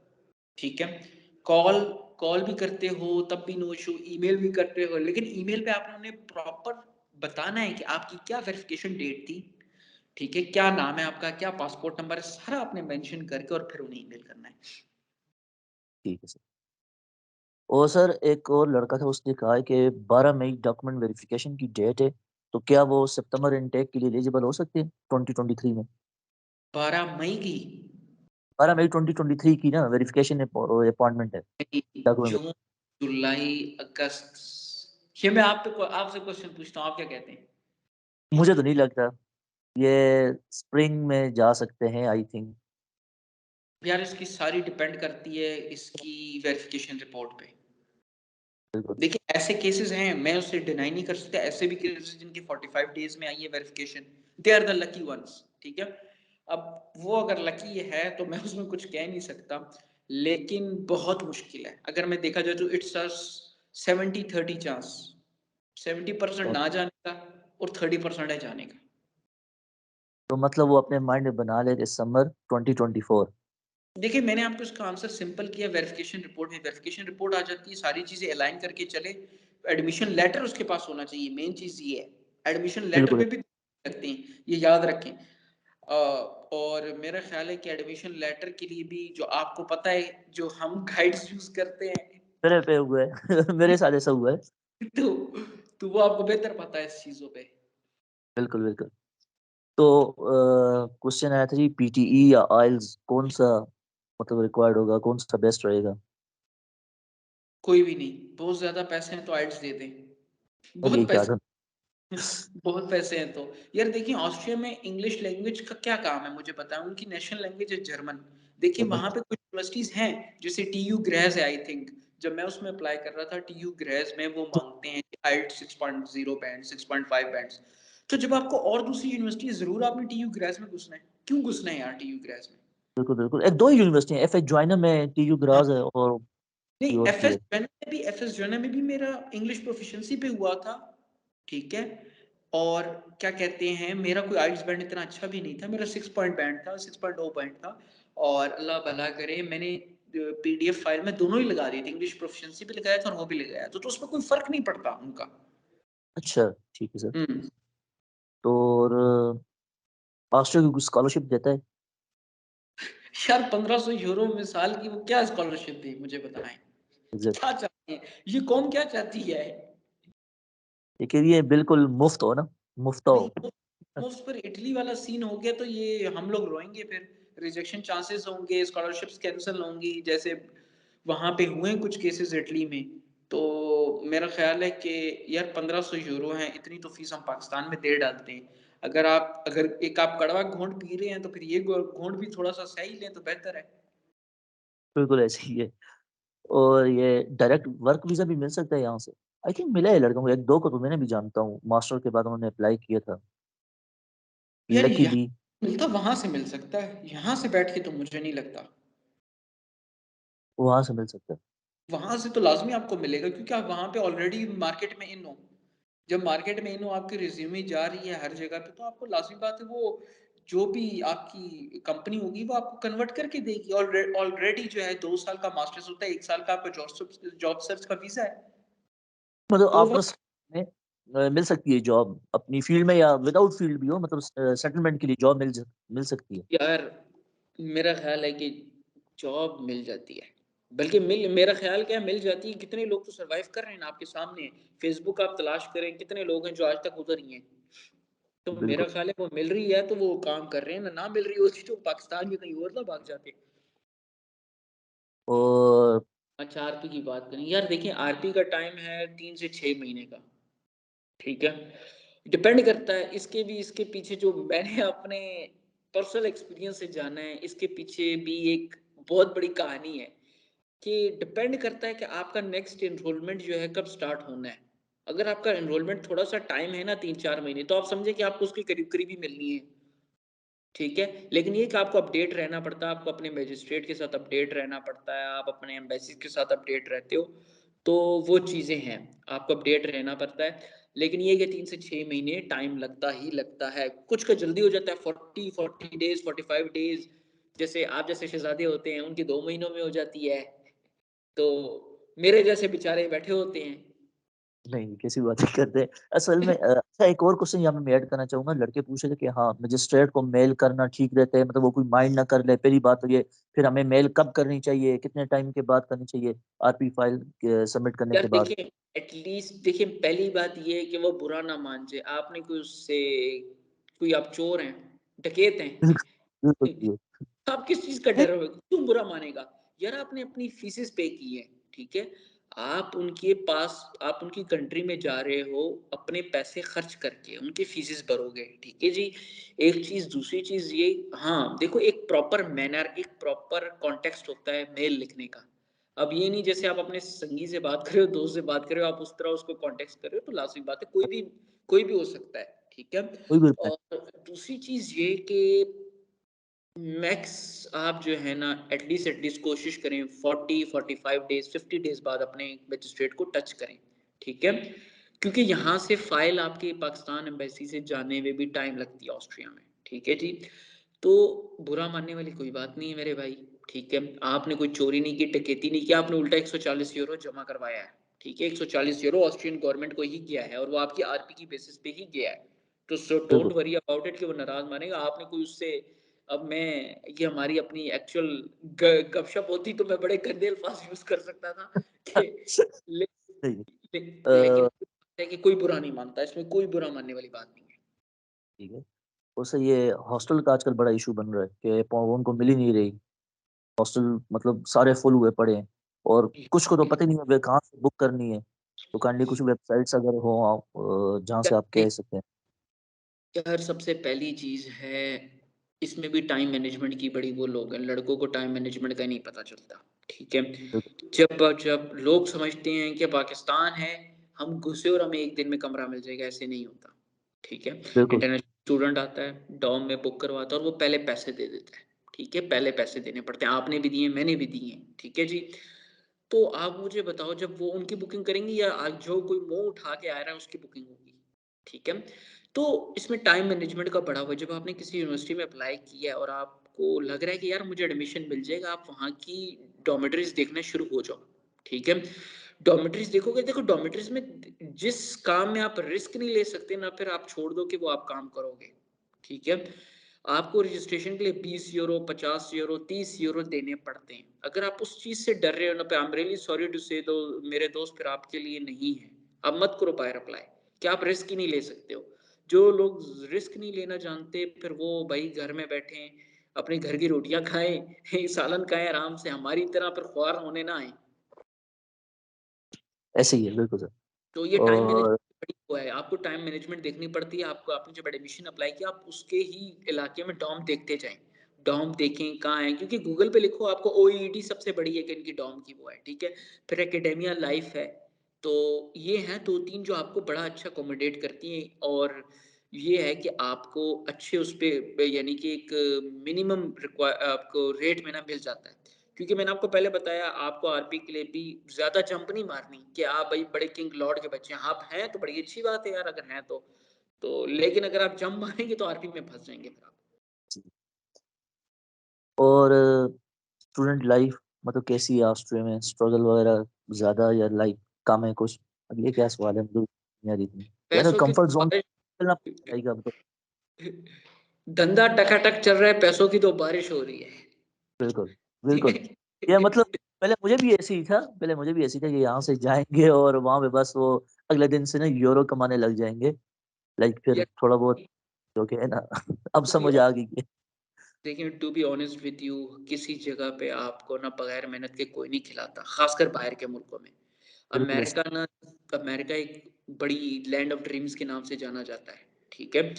ठीक है? कॉल कॉल भी करते हो तब भी नो इश्यू, ईमेल भी करते हो, लेकिन ईमेल पे आपने उन्हें प्रॉपर बताना है कि आपकी क्या वेरिफ़िकेशन डेट थी, ठीक है? क्या नाम है आपका, क्या पासपोर्ट नंबर है, सारा आपने मेंशन करके और फिर उन्हें ईमेल करना है। ठीक है सर। और सर एक और लड़का था उसने कहा है कि 12 मई डॉक्यूमेंट वेरिफिकेशन की डेट है, तो क्या वो सितंबर इनटेक के लिए एलिजिबल हो सकते हैं 2023 में? 12 मई की 12 मई 2023 की ना वेरिफिकेशन अपॉइंटमेंट है मई, डॉक्यूमेंट। जून, जुलाई, अगस्त, ये मैं आपसे क्वेश्चन पूछता हूँ, आप क्या कहते हैं? मुझे तो नहीं लगता ये स्प्रिंग में जा सकते हैं आई थिंक। यार इसकी सारी डिपेंड करती है इसकी वेरिफ़िकेशन रिपोर्ट पे। बिल्कुल। देखिए, ऐसे केसेज़ हैं, मैं उसे डिनाई नहीं कर सकता, ऐसे भी केसेज़ जिनकी 45 डेज़ में आई है verification, they are the lucky ones, ठीक है? अब वो अगर लकी है, तो मैं उसमें कुछ कह नहीं सकता, लेकिन बहुत मुश्किल है। अगर मैं देखा जाए तो इट्स अ 70-30 चांस, 70% तो, ना जाने का और 30% है जाने का। तो मतलब वो अपने माइंड में बना ले दिसंबर 2024। देखिए, मैंने आपको इसका आंसर सिंपल किया वेरिफ़िकेशन रिपोर्ट में, वेरिफ़िकेशन रिपोर्ट आ जाती है, सारी चीज़ें अलाइन करके चले, एडमिशन लेटर उसके पास होना चाहिए, मेन चीज़ ये है। एडमिशन लेटर बिल्कुल, में भी लगते हैं, ये याद रखें। और मेरा ख़्याल है कि एडमिशन लेटर के लिए भी जो आपको पता है, जो हम गाइड्स यूज़ करते हैं, मेरे पे हुआ है मेरे साथ ऐसा हुआ है। तो तो वो आपको बेहतर पता है इस चीज़ों पे। बिल्कुल, बिल्कुल। तो क्वेश्चन आया था जी पीटीई या आइल्स कौन-सा मतलब रिक्वायर्ड होगा, कौन-सा बेस्ट रहेगा? कोई भी नहीं, बहुत ज़्यादा पैसे हैं तो आइल्स दे दें, मैं यही बहुत कहा पैसे था। बहुत पैसे हैं तो। यार देखिए ऑस्ट्रिया में इंग्लिश लैंग्वेज का क्या काम है मुझे बताएँ, उनकी नेशनल लैंग्वेज है जर्मन। देखिए जर्मन वहाँ पे कुछ यूनिवर्सिटीज़ हैं, जैसे टीयू ग्रेज़ है आई थिंक, जब मैं उसमें अप्लाई कर रहा था टीयू ग्रेज़ में वो माँगते हैं आइल्ट्स 6.0 बैंड, 6.5 बैंड्स। तो जब आपको और दूसरी यूनिवर्सिटी ज़रूर आपने टीयू ग्रेज़ में घुसना है। क्यों घुसना है यार टीयू ग्रेज़ में? बिल्कुल, बिल्कुल। 1-2 ही यूनिवर्सिटी है, एफएच ज्वाइनम है, टीयू हाँ। ग्राज़ है और नहीं, कोई और सी है। एफएस जैन में भी मेरा इंग्लिश प्रोफिशिएंसी पे हुआ था, ठीक है? और क्या कहते हैं, मेरा कोई आइल्स बैंड इतना अच्छा भी नहीं था, मेरा 6 पॉइंट बैंड था, 6.0 पॉइंट था और अल्लाह भला करे मैंने पीडीएफ फाइल में दोनों ही लगा दिए थे, इंग्लिश प्रोफिशिएंसी भी लगाया था और वो भी लगाया था, तो उसमें कोई फ़र्क नहीं पड़ता उनका। अच्छा, ठीक है सर। हुँ। तो और मास्टर की कुछ स्कॉलरशिप देता है? यार 1500 यूरो में साल की वो क्या स्कॉलरशिप दी मुझे बताएँ? एग्ज़ैक्ट। क्या चाहती है? ये कौम क्या चाहती है? लेकिन ये बिल्कुल मुफ्त हो ना, मुफ्त हो। नहीं मुफ्त पर इटली वाला सीन हो गया तो ये हम लोग रोएँगे फिर, रिजेक्शन चांसेस होंगे, स्कॉलरशिप्स कैंसल होंगी, जैसे वहाँ पे हुए हैं कुछ केसेस इटली में। तो मेरा ख़्याल है कि यार 1500 यूरो हैं, इतनी तो फ़ीस हम पाकिस्तान में दे डालते हैं। अगर एक आप कड़वा घोंट पी रहे हैं तो फिर ये घोंट भी थोड़ा-सा सह ही लें तो बेहतर है। बिल्कुल ऐसे ही है। और ये डायरेक्ट वर्क वीज़ा भी मिल सकता है यहाँ से? आई थिंक मिला है लड़कों को, 1-2 को तो मैंने भी जानता हूँ, मास्टर के बाद उन्होंने अप्लाई किया था। यार यहाँ लकीली मिलता वहाँ से मिल सकता है, यहाँ से बैठ के तो मुझे नहीं लगता। वहाँ से मिल सकता है। वहाँ से तो लाज़मी आपको मिलेगा क्योंकि आप वहाँ पे ऑलरेडी मार्केट में इन हो। जब मार्केट में इन हो, आपकी रिज़्यूमे जा रही है हर जगह पे, तो आपको लाज़मी बात है वो जो भी आपकी कंपनी होगी वो आपको कन्वर्ट करके देगी। ऑलरेडी जो है 2 साल का मास्टर्स होता है, 1 साल का आपका जॉब सर्च का वीज़ा है। मतलब तो वो आफ्टर में मिल सकती है जॉब अपनी फील्ड में या विदाउट फील्ड भी हो, मतलब सेटलमेंट के लिए जॉब मिल सकती है। यार मेरा ख़्याल है कि जॉब मिल जाती है। बल्कि मिल मेरा ख़्याल क्या है मिल जाती है, कितने लोग तो सर्वाइव कर रहे हैं ना आपके सामने। फ़ेसबुक आप तलाश करें, कितने लोग हैं जो आज तक उधर ही हैं। तो मेरा बिल्कुल। ख़्याल है वो मिल रही है तो वो काम कर रहे हैं, ना मिल रही होती तो पाकिस्तान में कहीं और ना भाग जाते। और अच्छा आरपी की बात करें, यार देखिए आरपी का टाइम है 3 से 6 महीने का, ठीक है? डिपेंड करता है इसके पीछे जो मैंने अपने पर्सनल एक्सपीरियंस से जाना है, इसके पीछे भी एक बहुत बड़ी कहानी है कि डिपेंड करता है कि आपका नेक्स्ट एनरोलमेंट जो है कब स्टार्ट होना है। अगर आपका एनरोलमेंट थोड़ा-सा टाइम है ना 3-4 महीने, तो आप समझिए कि आपको उसकी करीब-करीब ही मिलनी है। ठीक है? लेकिन ये कि आपको अपडेट रहना पड़ता है, आपको अपने मजिस्ट्रेट के साथ अपडेट रहना पड़ता है, आप अपने एम्बेसी के साथ अपडेट रहते हो, तो वो चीज़ें हैं, आपको अपडेट रहना पड़ता है। लेकिन ये है कि 3 से 6 महीने टाइम लगता ही लगता है। कुछ का जल्दी हो जाता है 40 डेज़, 45 डेज़ जैसे आप जैसे शहज़ादे होते हैं, उनकी 2 महीनों में हो जाती है, तो मेरे जैसे बेचारे बैठे होते हैं। नहीं, कैसी बातें करते हैं। असल में अच्छा एक और क्वेश्चन यहाँ पे मैं ऐड करना चाहूँगा, लड़के पूछ रहे थे कि हाँ, मजिस्ट्रेट को मेल करना ठीक रहता है, मतलब वो कोई माइंड ना कर ले, पहली बात तो ये। फिर हमें मेल कब करनी चाहिए, कितने टाइम के बाद करनी चाहिए, आरपी फाइल सबमिट करने यार के बाद? देखिए, एटलीस्ट देखिए पहली बात ये है कि वो बुरा ना मान जाए। आपने कोई उससे कोई आप चोर हैं, डकैत हैं, बिल्कुल, बिल्कुल। आप किस चीज़ का डर हो? क्यों बुरा मानेगा? यार आपने अपनी फीसेस पे की हैं, ठीक है? आप उनकी कंट्री में जा रहे हो, अपने पैसे खर्च करके उनकी फीसेस भरोगे, ठीक है जी? एक चीज़, दूसरी चीज़ ये हाँ, देखो एक प्रॉपर मैनर, एक प्रॉपर कॉन्टेक्स्ट होता है मेल लिखने का। अब ये नहीं जैसे आप अपने संगी से बात कर रहे हो, दोस्त से बात कर रहे हो, आप उस तरह उसको कॉन्टेक्स्ट कर रहे हो, तो लाज़िम बात है कोई भी हो सकता है, ठीक है? कोई भी रिप्लाई और दूसरी चीज़ ये कि मैक्स आप जो है ना एटलीस्ट कोशिश करें 40-45 डेज़ 50 डेज़ बाद अपने मजिस्ट्रेट को टच करें, ठीक है? क्योंकि यहाँ से फ़ाइल आपके पाकिस्तान एम्बेसी से जाने में भी टाइम लगती है ऑस्ट्रिया में, ठीक है जी? तो बुरा मानने वाली कोई बात नहीं है मेरे भाई, ठीक है? आपने कोई चोरी नहीं की, डकैती नहीं किया, आपने उल्टा 140 यूरो जमा करवाया है, ठीक है? 140 यूरो ऑस्ट्रियन गवर्नमेंट को ही किया है और वो आपकी आरपी की बेसिस पे ही गया है। तो बिल्कुल। डोंट वरी अबाउट इट कि वो नाराज़ मानेगा। आपने कोई उससे अब मैं ये हमारी अपनी एक्चुअल ग गपशप होती तो मैं बड़े गंदे अल्फ़ाज़ यूज़ कर सकता था कि ले सही ले है। लेकिन है कि कोई बुरा नहीं मानता, इसमें कोई बुरा मानने वाली बात नहीं है। ठीक है। उससे ये हॉस्टल का आजकल बड़ा इश्यू बन रहा है कि उनको मिल ही नहीं रही। हॉस्टल मतलब सारे फुल हुए पड़े हैं और कुछ को तो पता ही नहीं है वे कहाँ से बुक करनी है। तो काइंडली कुछ वेबसाइट्स अगर हो आप जहाँ से आप कह सकते हैं। यार सबसे पहली चीज़ है, इसमें भी टाइम मैनेजमेंट की बड़ी वो लोग हैं, लड़कों को टाइम मैनेजमेंट का नहीं पता चलता, ठीक है? बिल्कुल, जब जब लोग समझते हैं कि पाकिस्तान है, हम घुसे और हमें 1 दिन में कमरा मिल जाएगा, ऐसे नहीं होता, ठीक है? बिल्कुल। इंटरनेशनल स्टूडेंट आता है, डॉर्म में बुक करवाता है और वो पहले पैसे दे देता है, ठीक है? पहले पैसे देने पड़ते हैं, आपने भी दिए, मैंने भी दिए, ठीक है जी? तो आप मुझे बताओ जब वो उनकी बुकिंग करेंगे या आज जो कोई मुँह उठा के आ रहा है उसकी बुकिंग होगी, ठीक है? तो इसमें टाइम मैनेजमेंट का बड़ा हुआ जब आपने किसी यूनिवर्सिटी में अप्लाई किया है और आपको लग रहा है कि यार मुझे एडमिशन मिल जाएगा, आप वहाँ की डॉर्मेटरीज़ देखना शुरू हो जाओ, ठीक है? डॉर्मेटरीज़ देखोगे देखो डॉर्मेटरीज़ में जिस काम में आप रिस्क नहीं ले सकते ना फिर आप छोड़ दो कि वो आप काम करोगे, ठीक है? आपको रजिस्ट्रेशन के लिए 20 यूरो, 50 यूरो, 30 यूरो देने पड़ते हैं। अगर आप उस चीज़ से डर रहे हो ना, पे I am really sorry to say, तो मेरे दोस्त फिर आपके लिए नहीं है। आप मत करो बाहर अप्लाई, क्या आप रिस्क ही नहीं ले सकते हो। जो लोग रिस्क नहीं लेना जानते, फिर वो भाई घर में बैठें, अपने घर की रोटियाँ खाएँ, सालन खाएँ आराम से, हमारी तरह फिर ख्वार होने ना आएँ। ऐसे ही है, बिल्कुल सर। तो ये टाइम मैनेजमेंट और बड़ी वो है, आपको टाइम मैनेजमेंट देखनी पड़ती है, आपको आपने जब एडमिशन अप्लाई किया, आप उसके ही इलाके में डॉम देखते जाएँ। डॉम देखें कहाँ है, क्योंकि गूगल पे लिखो आपको ओईईटी सबसे बड़ी एक इनकी डॉम की वो है, ठीक है? फिर एकेडेमिया लाइफ है, तो ये हैं 2-3 जो आपको बड़ा अच्छा अकोमोडेट करती हैं, और ये है कि आपको अच्छे उस पे यानी कि एक मिनिमम आपको रेट में ना मिल जाता है। क्योंकि मैंने आपको पहले बताया, आपको आरपी के लिए भी ज़्यादा जंप नहीं मारनी कि आप भाई बड़े किंग लॉर्ड के बच्चे हैं। आप हैं तो बड़ी अच्छी बात है यार, अगर हैं तो। तो लेकिन अगर आप जंप मारेंगे तो आरपी में फँस जाएँगे फिर आप। और स्टूडेंट लाइफ मतलब कैसी है ऑस्ट्रिया में? स्ट्रगल वगैरह ज़्यादा या लाइक कम है कुछ? अब ये क्या सवाल है, मुझे नहीं आ रही थी। यार पैसों की कंफर्ट तो ज़ोन बारिश निकलना पड़ेगा अब तो। धंधा टकाटक चल रहा है, पैसों की तो बारिश हो रही है। बिल्कुल, बिल्कुल। ये मतलब पहले मुझे भी ऐसे ही था, कि यहाँ से जाएँगे और वहाँ पे बस वो अगले दिन से ना यूरो कमाने लग जाएँगे। लाइक फिर यार थोड़ा बहुत जो कि है ना अब टू बी समझ आ गई कि देखिए, to be honest with you, किसी जगह पे आपको ना बगैर मेहनत के कोई नहीं खिलाता, खासकर बाहर के मुल्कों में। बिल्कुल ऐसा अमेरिका ना, अमेरिका एक बड़ी लैंड ऑफ ड्रीम्स के नाम से जाना जाता है, ठीक है?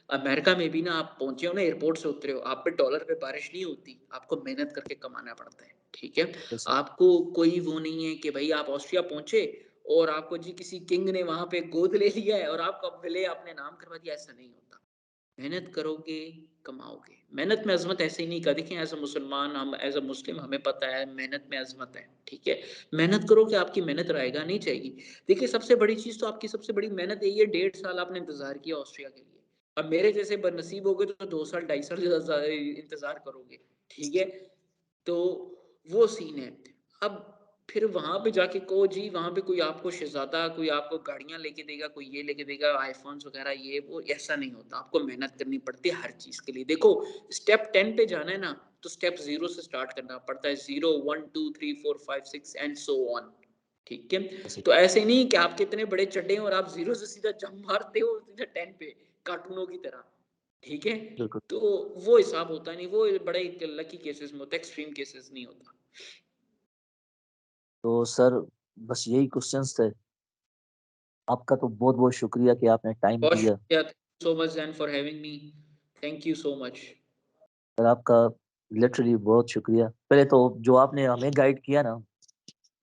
अमेरिका में भी ना आप पहुंचे हो ना, एयरपोर्ट से उतरे हो, आप पे डॉलर पे बारिश नहीं होती, आपको मेहनत करके कमाना पड़ता है, ठीक है? ऐसा आपको कोई वो नहीं है कि भाई आप ऑस्ट्रिया पहुंचे और आपको जी किसी किंग ने वहां पे गोद ले लिया है और आपको अब विले आपने नाम करवा दिया, ऐसा नहीं होता। मेहनत करोगे, कमाओगे। मेहनत में अज़मत ऐसे ही नहीं कहा, देखिए एज़ अ मुसलमान, हम एज़ अ मुस्लिम हमें पता है मेहनत में अज़मत है, ठीक है? मेहनत करोगे, आपकी मेहनत रायगा नहीं जाएगी। देखिए सबसे बड़ी चीज़ तो आपकी सबसे बड़ी मेहनत यही है, 1.5 साल आपने इंतज़ार किया ऑस्ट्रिया के लिए। अब मेरे जैसे बदनसीब हो गए तो 2 साल, 2.5 साल इंतज़ार करोगे, ठीक है? तो वो सीन है। अब फिर वहाँ पे जाके कहो जी, वहाँ पे कोई आपको शहज़ादा, कोई आपको गाड़ियाँ लेके देगा, कोई ये लेके देगा, आईफ़ोन्स वग़ैरह ये वो, ऐसा नहीं होता। आपको मेहनत करनी पड़ती है हर चीज़ के लिए। देखो, स्टेप 10 पे जाना है ना, तो स्टेप 0 से स्टार्ट करना पड़ता है। 0, 1, 2, 3, 4, 5, 6 एंड सो ऑन। ठीक है? ऐसा तो ऐसे नहीं कि आपके इतने बड़े चड्डे हैं और आप 0 से सीधा जंप मारते हो सीधा 10 पे, कार्टूनों की तरह। ठीक है? बिल्कुल। तो वो हिसाब होता नहीं, वो बड़े लकी केसेस में होता है, एक्सट्रीम केसेस नहीं होता। तो सर बस यही क्वेश्चंस थे। आपका तो बहुत-बहुत शुक्रिया कि आपने टाइम बहुत दिया। शुक्रिया, thank you so much Zain for having me. Thank you so much. Sir आपका लिटरली बहुत शुक्रिया। पहले तो जो आपने हमें गाइड किया ना,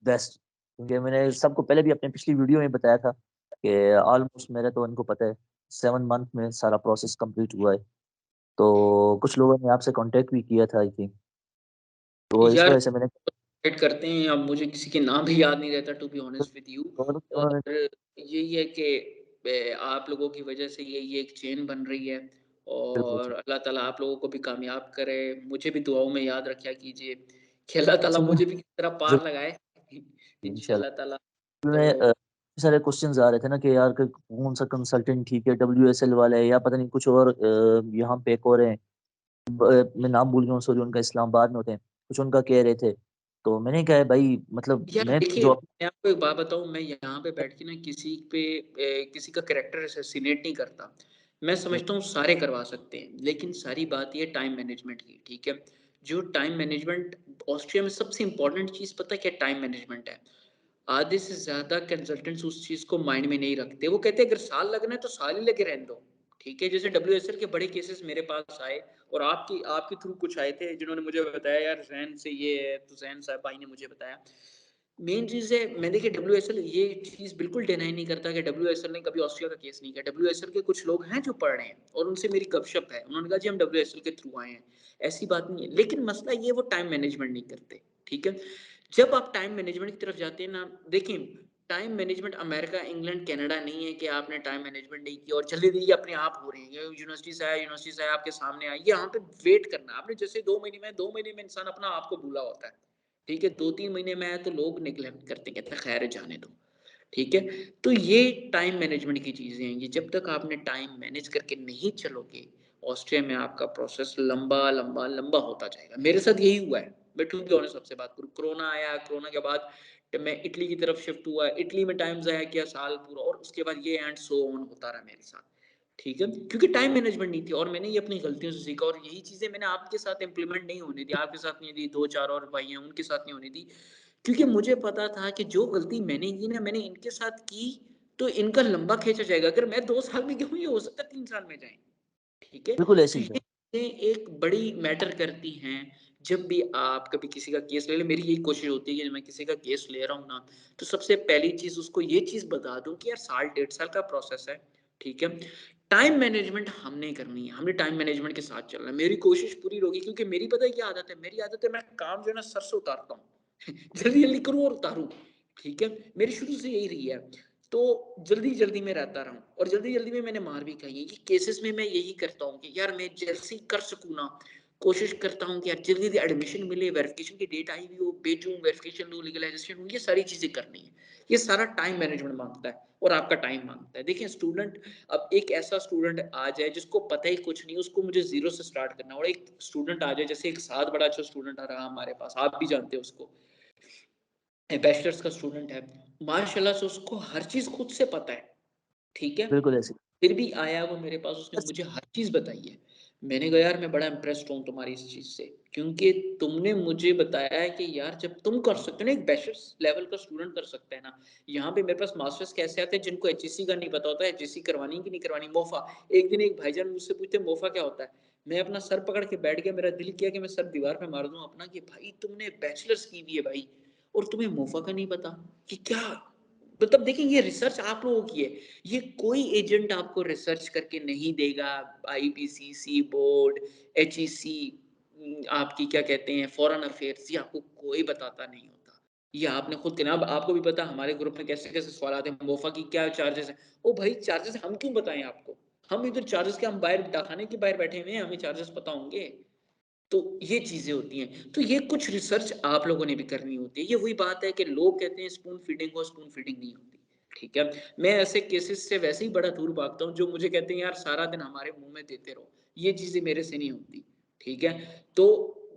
बेस्ट। क्योंकि मैंने सबको पहले भी अपने पिछली वीडियो में बताया था कि ऑलमोस्ट मेरा तो उनको पता है 7 मंथ में सारा प्रोसेस कंप्लीट हुआ है। तो कुछ लोगों ने आपसे कॉन्टैक्ट भी किया था आई थिंक। तो इस यार वजह से मैंने वेट करते हैं, अब मुझे किसी के नाम भी याद नहीं रहता, to be honest with you. उन्होंने और यही है कि आप लोगों की वजह से ये एक चेन बन रही है, बिल्कुल और सर। अल्लाह ताला आप लोगों को भी कामयाब करे। मुझे भी दुआओं में याद रखा कीजिए कि अल्लाह ताला सुनो मुझे भी किसी तरह पार लगाए इंशाल्लाह। इंशाल्लाह ताला। तो में सारे क्वेश्चंस आ रहे थे ना कि यार कौन सा कंसल्टेंट ठीक है, डब्ल्यूएसएल वाला है या पता नहीं कुछ और, यहाँ पे एक और है, मैं नाम भूल गया हूँ सॉरी, उनका इस्लामाबाद में होते हैं, कुछ उनका कह रहे थे। तो मैंने कहा है भाई मतलब यार मैं देखिए, जो मैं आपको एक बात बताऊँ, मैं यहाँ पे बैठ के ना किसी पे किसी का कैरेक्टर असैसिनेट नहीं करता। मैं समझता हूँ सारे करवा सकते हैं, लेकिन सारी बात ये है टाइम मैनेजमेंट की, ठीक है? जो टाइम मैनेजमेंट ऑस्ट्रिया में सबसे इम्पोर्टेंट चीज़ पता है क्या टाइम मैनेजमेंट है? आधे से ज़्यादा कंसल्टेंट्स उस चीज़ को माइंड में नहीं रखते। वो कहते हैं अगर साल लगना है तो साल ही लगे रहने दो, ठीक है? जैसे डब्ल्यूएसएल के बड़े केसेस मेरे पास आए, और आपकी आपके थ्रू कुछ आए थे जिन्होंने मुझे बताया यार ज़ैन से ये है, तो ज़ैन साहब भाई ने मुझे बताया। मेन चीज़ है, मैं देखिए डब्ल्यूएसएल ये चीज़ बिल्कुल डिनाई नहीं करता कि डब्ल्यूएसएल ने कभी ऑस्ट्रिया का केस नहीं किया। डब्ल्यूएसएल के कुछ लोग हैं जो पढ़ रहे हैं और उनसे मेरी गपशप है। उन्होंने कहा जी हम डब्ल्यूएसएल के थ्रू आए हैं। ऐसी बात नहीं है। लेकिन मसला ये है वो टाइम मैनेजमेंट नहीं करते, ठीक है? जब आप टाइम मैनेजमेंट की तरफ जाते हैं ना, देखिए time management America, England, Canada नहीं है कि आपने टाइम मैनेजमेंट नहीं किया और जल्दी-जल्दी अपने आप हो रहे हैं। ये यूनिवर्सिटी से आया आपके सामने आया। यहाँ पे वेट करना है। आपने जैसे 2 महीने में इंसान अपना आप को भूला होता है। ठीक है, 2-3 महीने में आया तो लोग नेग्लेक्ट करते, कहते हैं खैर है जाने दो, ठीक है? तो ये टाइम मैनेजमेंट की चीज़ें हैं, ये जब तक आपने टाइम मैनेज करके नहीं चलोगे, ऑस्ट्रिया में आपका प्रोसेस लंबा, लंबा, लंबा होता जाएगा। मेरे साथ यही हुआ है। मैं टू बी ऑनेस्ट आपसे बात करूँ, कोरोना आया, कोरोना के बाद जब मैं इटली की तरफ शिफ्ट हुआ, इटली में टाइम ज़ाया किया साल पूरा और उसके बाद ये एंड सो ऑन होता रहा मेरे साथ। ठीक है? क्योंकि टाइम मैनेजमेंट नहीं थी और मैंने ये अपनी गलतियों से सीखा और यही चीज़ें मैंने आपके साथ इम्प्लीमेंट नहीं होनी थी, आपके साथ नहीं थी, 2-4 और भाई हैं, उनके साथ नहीं होनी थी। क्योंकि मुझे पता था कि जो गलती मैंने की ना, मैंने इनके साथ की, तो इनका लंबा खींचा जाएगा। अगर मैं 2 साल में गया हूँ, ये हो सकता है 3 साल में जाएँ। ठीक है? बिल्कुल ऐसे तो ही ये है। चीज़ें एक बड़ी मैटर करती हैं। जब भी आप कभी किसी का केस ले लें, मेरी यही कोशिश होती है कि जब मैं किसी का केस ले रहा हूँ ना, तो सबसे पहली चीज़ उसको ये चीज़ बता दूँ कि यार साल, 1.5 साल का प्रोसेस है, ठीक है? टाइम मैनेजमेंट हमने करनी है, हमने टाइम मैनेजमेंट के साथ चलना है। मेरी कोशिश पूरी होगी क्योंकि मेरी पता है क्या आदत है? मेरी आदत है मैं काम जो है ना सर से उतारता हूँ। जल्दी-जल्दी करूँ और उतारूँ, ठीक है? मेरी शुरू से यही रही है। तो जल्दी-जल्दी में रहता रहा हूँ और जल्दी-जल्दी में मैंने मार भी खाई है। ये केसेज़ में मैं यही करता हूँ कि यार मैं जैसे ही कर सकूँ ना, कोशिश करता हूँ कि यार जल्दी-जल्दी एडमिशन मिले, वेरिफ़िकेशन की डेट आई हुई हो, भेजूँ, वेरिफ़िकेशन लूँ, लीगलाइज़ेशन हो, ये सारी चीज़ें करनी है। ये सारा टाइम मैनेजमेंट माँगता है और आपका टाइम माँगता है। देखिए स्टूडेंट, अब एक ऐसा स्टूडेंट आ जाए जिसको पता ही कुछ नहीं, उसको मुझे ज़ीरो से स्टार्ट करना है और एक स्टूडेंट आ जाए, जैसे एक साथ बड़ा अच्छा स्टूडेंट आ रहा हमारे पास, आप भी जानते हो उसको। बैचलर्स का स्टूडेंट है, माशाल्लाह से उसको हर चीज़ खुद से पता है, ठीक है? बिल्कुल ऐसे ही। फिर भी आया वो मेरे पास, उसने बस मुझे हर चीज़ बताई है। मैंने कहा यार मैं बड़ा इम्प्रेस्ड हूँ तुम्हारी इस चीज़ से, क्योंकि तुमने मुझे बताया है कि यार जब तुम कर सकते हो ना, एक बैचलर्स लेवल का स्टूडेंट कर सकता है ना, यहाँ पे मेरे पास मास्टर्स कैसे आते हैं जिनको एचईसी का नहीं पता होता है, एचईसी करवानी है कि नहीं करवानी, मोफा। एक दिन एक भाईजान मुझसे पूछते मोफा क्या होता है? मैं अपना सर पकड़ के बैठ गया, मेरा दिल किया कि मैं सर दीवार पे मार दूँ अपना कि भाई तुमने बैचलर्स की हुई है भाई और तुम्हें मोफा का नहीं पता कि क्या? मतलब देखिए ये रिसर्च आप लोगों की है। ये कोई एजेंट आपको रिसर्च करके नहीं देगा। आईपीसीसी बोर्ड, एचईसी, आपकी क्या कहते हैं फॉरेन अफेयर्स, ये आपको कोई बताता नहीं होता। ये आपने खुद करना। अब आपको भी पता है हमारे ग्रुप में कैसे-कैसे सवाल आते हैं, मोफा की क्या चार्जेस हैं? ओ भाई चार्जेस हम क्यों बताएँ आपको? हम इधर चार्जेस के हम बाहर डाकखाने के बाहर बैठे हुए हैं, हमें चार्जेस पता होंगे। तो ये चीज़ें होती हैं। तो ये कुछ रिसर्च आप लोगों ने भी करनी होती है। ये वही बात है कि लोग कहते हैं स्पून फीडिंग हो, स्पून फीडिंग नहीं होती। ठीक है? मैं ऐसे केसेज़ से वैसे ही बड़ा दूर भागता हूँ जो मुझे कहते हैं यार सारा दिन हमारे मुँह में देते रहो। ये चीज़ें मेरे से नहीं होती। ठीक है? तो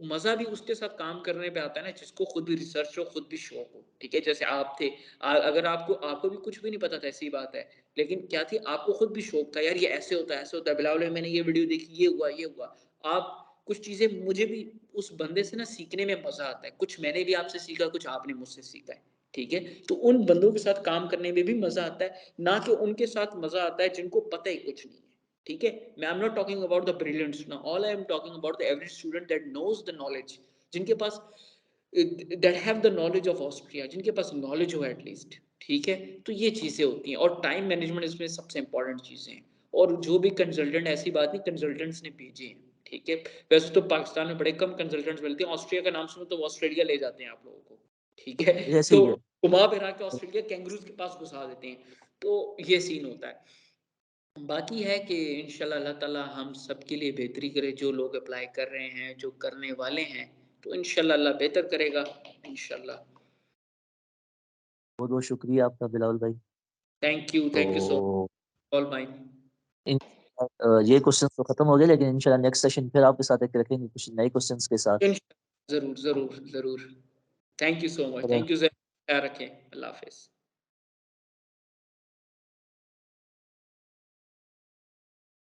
मज़ा भी उसके साथ काम करने पे आता है ना जिसको खुद भी रिसर्च हो, खुद भी शौक हो। ठीक है? जैसे आप थे। अगर आपको आपको भी कुछ भी नहीं पता था, ऐसी बात है। लेकिन क्या थी आपको खुद भी शौक था यार ये ऐसे होता है, ऐसे होता है। बिलावल में मैंने ये वीडियो देखी, ये हुआ, ये हुआ। आप कुछ चीज़ें मुझे भी उस बंदे से ना सीखने में मज़ा आता है। कुछ मैंने भी आपसे सीखा, कुछ आपने मुझसे सीखा है, ठीक है? तो उन बंदों के साथ काम करने में भी मज़ा आता है, ना कि उनके साथ मज़ा आता है जिनको पता ही कुछ नहीं है, ठीक है? मैं I am not talking about the brilliant student, all I am talking about the average student that knows the knowledge, जिनके पास that have the knowledge of Austria, जिनके पास नॉलेज हो एट लीस्ट, ठीक है? तो ये चीज़ें होती हैं और टाइम मैनेजमेंट इसमें सबसे इम्पोर्टेंट चीज़ें हैं और जो भी कंसल्टेंट, ऐसी बात नहीं कंसल्टेंट्स ने भेजे हैं, ठीक है? वैसे तो पाकिस्तान में बड़े कम कंसल्टेंट्स मिलते हैं, ऑस्ट्रिया का नाम सुनो तो वो ऑस्ट्रेलिया ले जाते हैं आप लोगों को, ठीक है? ऐसे तो ही है। घुमा-फिरा के ऑस्ट्रेलिया कैंगरूज़ के पास घुसा देते हैं, तो ये सीन होता है। बाकी है कि इंशाल्लाह अल्लाह ताला हम सबके लिए बेहतरी करे, जो लोग अप्लाई कर रहे हैं, जो करने वाले हैं, तो इंशाल्लाह अल्लाह बेहतर करेगा, इंशाल्लाह। बहुत-बहुत शुक्रिया आपका बिलावल भाई। थैंक यू सो तो ऑल माइन। इन ये क्वेश्चन तो खत्म हो गए लेकिन इंशाल्लाह नेक्स्ट सेशन फिर आपके साथ एक रखेंगे कुछ नए क्वेश्चंस के साथ। ज़रूर, ज़रूर, ज़रूर। Thank you so much. खुदा थैंक यू सर, ख्याल रखें। अल्लाह हाफ़िज़।